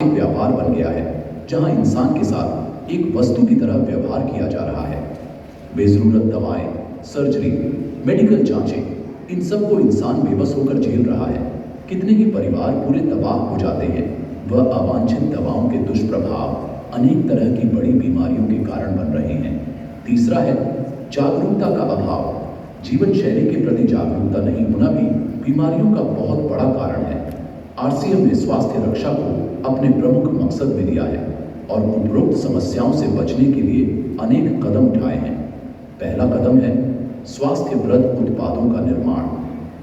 एक व्यापार बन गया है जहां इंसान के साथ एक वस्तु की तरह व्यवहार किया जा रहा है। बेजरूरत दवाएं, सर्जरी, मेडिकल जांचें, इन सब को इंसान बेबस होकर झेल रहा है। कितने ही परिवार पूरे तबाह हो जाते हैं। वह अवांछित दवाओं के दुष्प्रभाव अनेक तरह की बड़ी बीमारियों के कारण बन रहे हैं। तीसरा है जागरूकता का अभाव। जीवन शैली के प्रति जागरूकता नहीं होना भी बीमारियों का बहुत बड़ा कारण है। आरसीएम ने स्वास्थ्य रक्षा को अपने प्रमुख मकसद में लिया है और उपरोक्त समस्याओं से बचने के लिए अनेक कदम उठाए हैं। पहला कदम है स्वास्थ्यप्रद उत्पादों का निर्माण।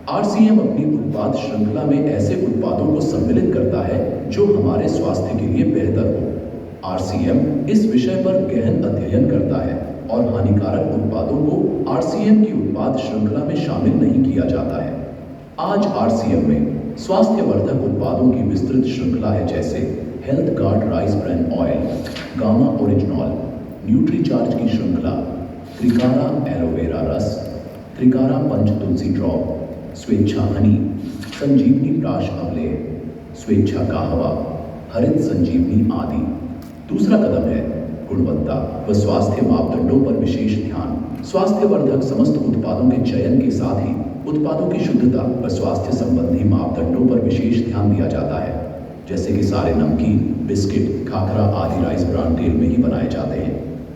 आरसीएम अपनी उत्पाद श्रृंखला में ऐसे उत्पादों को सम्मिलित करता है जो हमारे स्वास्थ्य के लिए बेहतर हो। आरसीएम इस विषय पर गहन अध्ययन करता है और हानिकारक उत्पादों को आरसीएम की उत्पाद श्रृंखला में शामिल नहीं किया जाता है। आज आरसीएम में स्वास्थ्यवर्धक उत्पादों की विस्तृत श्रृंखला है, जैसे health guard rice bran oil, gamma oryzanol, Nutricharge की श्रृंखला, त्रिकारा एलोवेरा रस, त्रिकारा पंच तुलसी ड्रॉप, स्वेच्छा हनी, संजीवनी प्राश अवलेह, स्वेच्छा कहवा, हरित संजीवनी आदि। दूसरा कदम है गुणवत्ता व स्वास्थ्य मापदंडों पर विशेष ध्यान। स्वास्थ्यवर्धक समस्त उत्पादों के चयन के साथ ही उत्पादों की शुद्धता व स्वास्थ्य संबंधी मापदंडों पर विशेष ध्यान दिया जाता है, जैसे कि सारे नमकीन, बिस्किट, खाखरा आदि राइस ब्रान तेल में ही बनाए जाते हैं।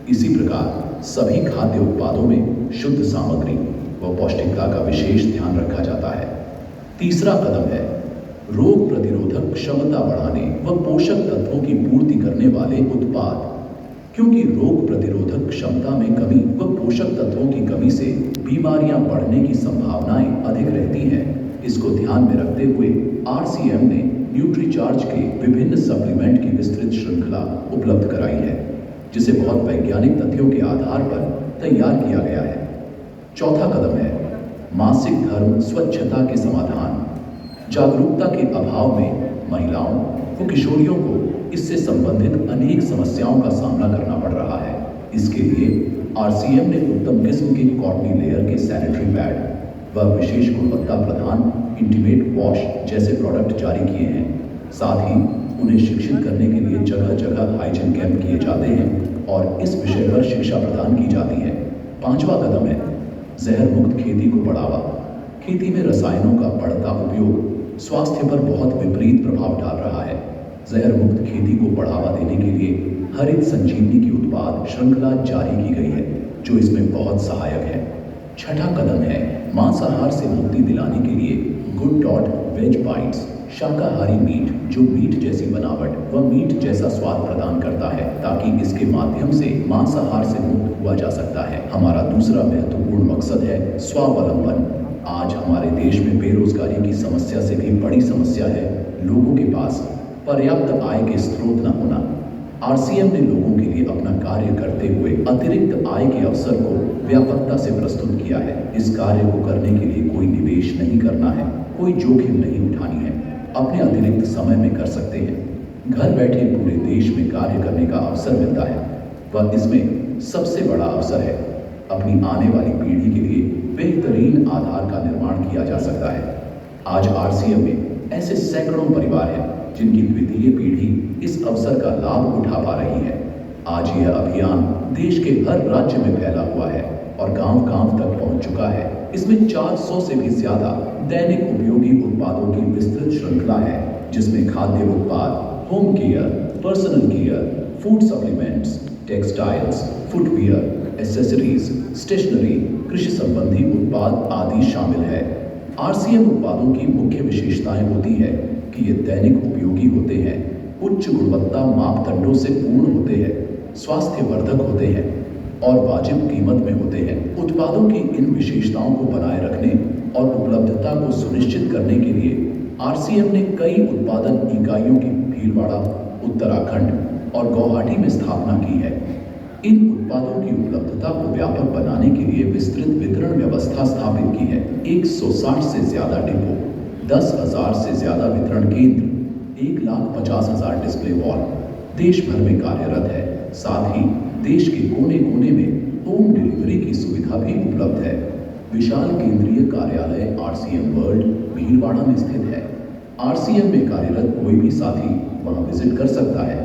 इसी प्रकार सभी खाद्य उत्पादों में शुद्ध सामग्री व पौष्टिकता का विशेष ध्यान रखा जाता है। तीसरा कदम है रोग प्रतिरोधक क्षमता बढ़ाने व पोषक तत्वों की पूर्ति करने वाले उत्पाद। क्योंकि रोग प्रतिरोधक क्षमता में कमी व पोषक तत्वों की कमी से बीमारियां बढ़ने की संभावनाएं अधिक रहती हैं, इसको ध्यान में रखते हुए आरसीएम ने न्यूट्रीचार्ज के विभिन्न सप्लीमेंट की विस्तृत श्रृंखला उपलब्ध कराई है, जिसे बहुत वैज्ञानिक तथ्यों के आधार पर तैयार किया गया है। चौथा कदम है मासिक धर्म स्वच्छता के समाधान। जागरूकता के अभाव में महिलाओं व किशोरियों को इससे संबंधित अनेक समस्याओं का सामना करना पड़ रहा है। इसके लिए आरसीएम ने उत्तम किस्म के कॉटनी लेयर के सैनिटरी पैड व विशेष गुणवत्ता प्रदान इंटीमेट वॉश जैसे प्रोडक्ट जारी किए हैं। साथ ही उन्हें शिक्षित करने के लिए जगह जगह हाइजीन कैंप किए जाते हैं और इस विषय पर शिक्षा प्रदान की जाती है। पांचवा कदम है जहर मुक्त खेती को बढ़ावा। खेती में रसायनों का बढ़ता उपयोग स्वास्थ्य पर बहुत विपरीत प्रभाव डाल रहा है। जहर मुक्त खेती को बढ़ावा देने के लिए हरित संजीवनी की उत्पाद श्रृंखला जारी की गई है, जो इसमें बहुत सहायक है। छठा कदम है मांसाहार से मुक्ति दिलाने के लिए गुड डॉट वेज बाइट्स, शाकाहारी मीट जो मीट जैसी बनावट व मीट जैसा स्वाद प्रदान करता है, ताकि इसके माध्यम से मांसाहार से मुक्त हुआ जा सकता है। हमारा दूसरा महत्वपूर्ण मकसद है स्वावलंबन। आज हमारे देश में बेरोजगारी की समस्या से भी बड़ी समस्या है लोगों के पास पर्याप्त आय के स्रोत न होना। आरसीएम ने लोगों के लिए अपना कार्य करते हुए अतिरिक्त आय के अवसर को व्यापकता से प्रस्तुत किया है। इस कार्य को करने के लिए कोई निवेश नहीं करना है, कोई जोखिम नहीं उठानी है, अपने अतिरिक्त समय में कर सकते हैं। घर बैठे पूरे देश में कार्य करने का अवसर मिलता है व इसमें सबसे बड़ा अवसर है अपनी आने वाली पीढ़ी के लिए बेहतरीन आधार का निर्माण किया जा सकता है। आज आरसीएम में ऐसे सैकड़ों परिवार हैं जिनकी द्वितीय पीढ़ी इस अवसर का लाभ उठा पा रही है। आज यह अभियान देश के हर राज्य में फैला हुआ है और गांव-गांव तक पहुंच चुका है। इसमें 400 से भी ज्यादा दैनिक उपयोगी उत्पादों की विस्तृत श्रृंखला है, जिसमें खाद्य उत्पाद, home care, personal care, food supplements, textiles, footwear, accessories, stationery, कृषि संबंधी उत्पाद आदि शामिल है। आरसीएम उत्पादों की मुख्य विशेषताएं होती है कि ये दैनिक उपयोगी होते हैं, उच्च गुणवत्ता मापदंडों से पूर्ण होते हैं, स्वास्थ्यवर्धक होते हैं और वाजिब कीमत में होते हैं। उत्पादों की इन विशेषताओं को बनाए रखने और उपलब्धता को सुनिश्चित करने के लिए आरसीएम ने कई उत्पादन इकाइयों की भीलवाड़ा, उत्तराखंड और गुवाहाटी में स्थापना की है। इन उत्पादों की उपलब्धता को व्यापक बनाने के लिए विस्तृत वितरण व्यवस्था स्थापित की है। 160 से ज्यादा डिपो, 10,000 से ज्यादा वितरण केंद्र, 1,50,000 डिस्प्ले वॉल देश भर में कार्यरत है। साथ ही देश के कोने कोने में होम डिलीवरी की सुविधा भी उपलब्ध है। विशाल केंद्रीय कार्यालय आरसीएम वर्ल्ड भीलवाड़ा में स्थित है। आरसीएम में कार्यरत कोई भी साथी वहां विजिट कर सकता है।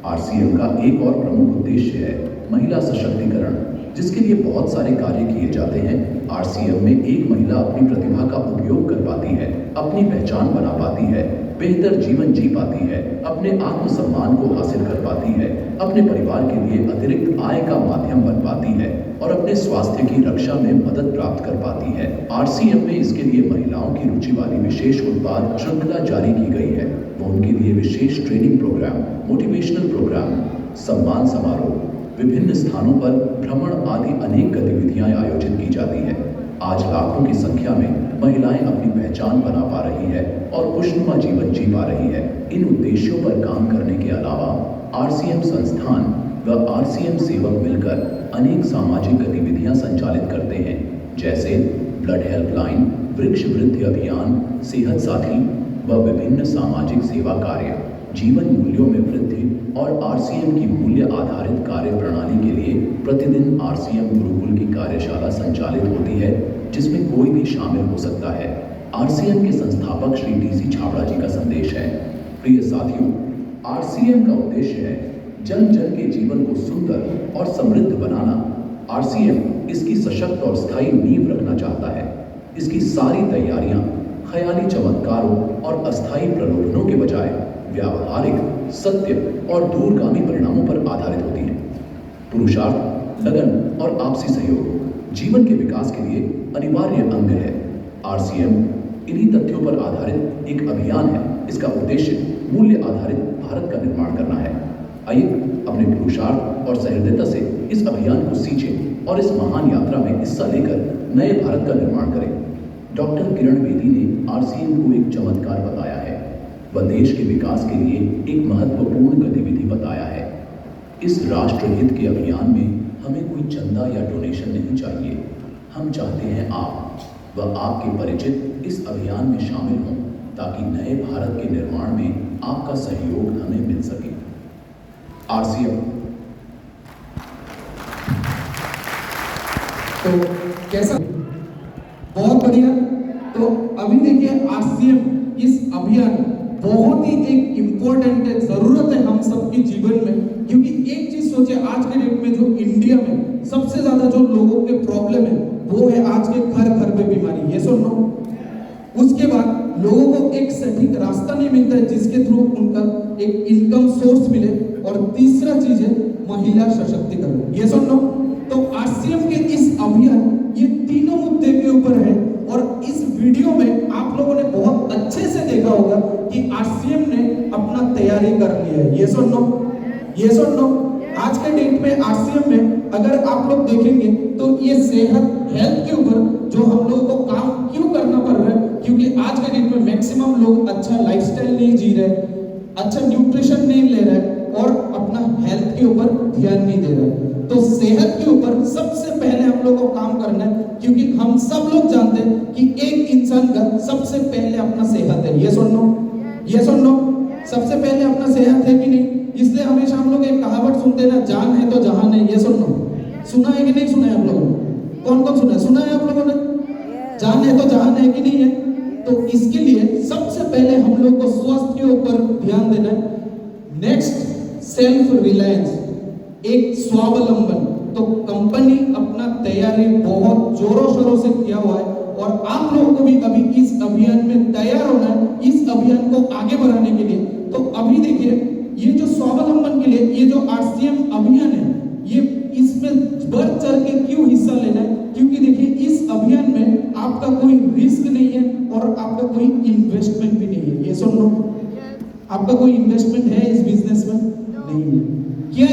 आरसीएम का एक और प्रमुख उद्देश्य है महिला सशक्तिकरण, जिसके लिए बहुत सारे कार्य किए जाते हैं। आरसीएम में एक महिला अपनी प्रतिभा का उपयोग कर पाती है, अपनी पहचान बना पाती है, बेहतर जीवन जी पाती है, अपने आत्मसम्मान को हासिल कर पाती है, अपने परिवार के लिए अतिरिक्त आय का माध्यम बन पाती है और अपने स्वास्थ्य की रक्षा में मदद प्राप्त कर पाती है। आरसीएम में इसके लिए महिलाओं की रुचि वाली विशेष उत्पाद श्रृंखला जारी की गई है। वो उनके लिए विशेष ट्रेनिंग प्रोग्राम, मोटिवेशनल प्रोग्राम, सम्मान समारोह, विभिन्न स्थानों पर भ्रमण आदि अनेक गतिविधियां आयोजित की जाती है। आज लाखों की संख्या में महिलाएं अपनी पहचान बना पा रही है और खुशनुमा जीवन जी पा रही है। इन उद्देश्यों पर काम करने के अलावा आरसीएम संस्थान व आरसीएम सेवक मिलकर अनेक सामाजिक गतिविधियां संचालित करते हैं, जैसे ब्लड हेल्पलाइन, वृक्ष वृद्धि अभियान, सेहत साथी व विभिन्न सामाजिक सेवा कार्य, जीवन मूल्यों में वृद्धि और आरसीएम की मूल्य आधारित कार्य प्रणाली के लिए प्रतिदिन आरसीएम गुरुकुल की कार्यशाला संचालित होती है, जिसमें कोई भी शामिल हो सकता है। आरसीएम के संस्थापक श्री टीसी छाबड़ा जी का संदेश है। प्रिय साथियों, आरसीएम का उद्देश्य है जन जन के जीवन को सुंदर और समृद्ध बनाना। आरसीएम इसकी सशक्त और स्थायी नींव रखना चाहता है। इसकी सारी तैयारियां ख्याली चमत्कारों और अस्थायी प्रलोभनों के बजाय व्यावहारिक, सत्य और दूरगामी परिणामों पर आधारित होती है। पुरुषार्थ, लगन और आपसी सहयोग जीवन के विकास के लिए अनिवार्य अंग है। आरसीएम इन्हीं तथ्यों पर आधारित एक अभियान है। इसका उद्देश्य मूल्य आधारित भारत का निर्माण करना है। आइए अपने पुरुषार्थ और सहृदयता से इस अभियान को सींचें और इस महान यात्रा में हिस्सा लेकर नए भारत का निर्माण करें। डॉक्टर किरण बेदी ने आरसीएम को एक चमत्कार बताया है, वह देश के विकास के लिए एक महत्वपूर्ण गतिविधि बताया है। इस राष्ट्रहित के अभियान में हमें कोई चंदा या डोनेशन नहीं चाहिए। हम चाहते हैं आप व आपके परिचित इस अभियान में शामिल हों, ताकि नए भारत के निर्माण में आपका सहयोग हमें मिल सके। आरसीएम। तो कैसा, बहुत बढ़िया। तो अभी देखिए आरसीएम इस अभियान बहुत ही एक इम्पोर्टेंट है, जरूरत है हम सबके जीवन में। क्योंकि एक चीज सोचे, आज के डेट में जो इंडिया में सबसे ज्यादा जो लोगों के प्रॉब्लम है वो है आज के घर घर में बीमारी, ये सुन लो। उसके बाद लोगों को एक सटीक रास्ता नहीं मिलता है जिसके थ्रू उनका एक इनकम सोर्स मिले, और तीसरा चीज है महिला सशक्तिकरण, ये सुन लो। तो आरसीएम के इस अभियान ये तीनों मुद्दे के ऊपर है। और इस वीडियो में आप लोगों ने बहुत अच्छे से देखा होगा कि आरसीएम ने अपना तैयारी कर लिया है, ये सुन लो, ये सुन लो। आज के डेट में आरसीएम में अगर आप लोग देखेंगे तो ये सेहत, हेल्थ के ऊपर जो हम लोगों को काम क्यों करना पड़ रहा है, क्योंकि आज के डेट में मैक्सिमम लोग अच्छा लाइफस्टाइल नहीं जी रहे, अच्छा न्यूट्रिशन नहीं ले रहे और अपना हेल्थ के ऊपर ध्यान नहीं दे रहे। तो सेहत के ऊपर सबसे पहले हम लोग को काम करना है, क्योंकि हम सब लोग जानते हैं कि एक इंसान का सबसे पहले अपना सेहत है, ये सुन लो, ये सुन लो। सबसे पहले अपना सेहत है कि नहीं, इसलिए हमेशा हम लोग एक कहावत सुनते हैं ना, जान है तो जहान है, ये सुन लो। सुना है कि नहीं सुना है आप लोगों ने? कौन कौन सुना है? सुना है आप लोगों ने? जान है तो जहान है कि नहीं है? तो इसके लिए सबसे पहले हम लोग को स्वास्थ्य के ऊपर ध्यान देना है। नेक्स्ट सेल्फ रिलायंस, एक स्वावलंबन। तो कंपनी अपना तैयारी बहुत जोरों शोरों से किया हुआ है और आप लोगों को भी अभी इस अभियान में तैयार होना है, इस अभियान को आगे बढ़ाने के लिए। तो अभी देखिए, ये जो स्वावलंबन के लिए ये जो आरसीएम अभियान है, ये इसमें बढ़ चढ़ के क्यों हिस्सा लेना है, क्योंकि देखिए इस अभियान में आपका कोई रिस्क नहीं है और आपका कोई इन्वेस्टमेंट भी नहीं है, ये सुन लो। आपका कोई इन्वेस्टमेंट है इस बिजनेस में? नहीं है। क्या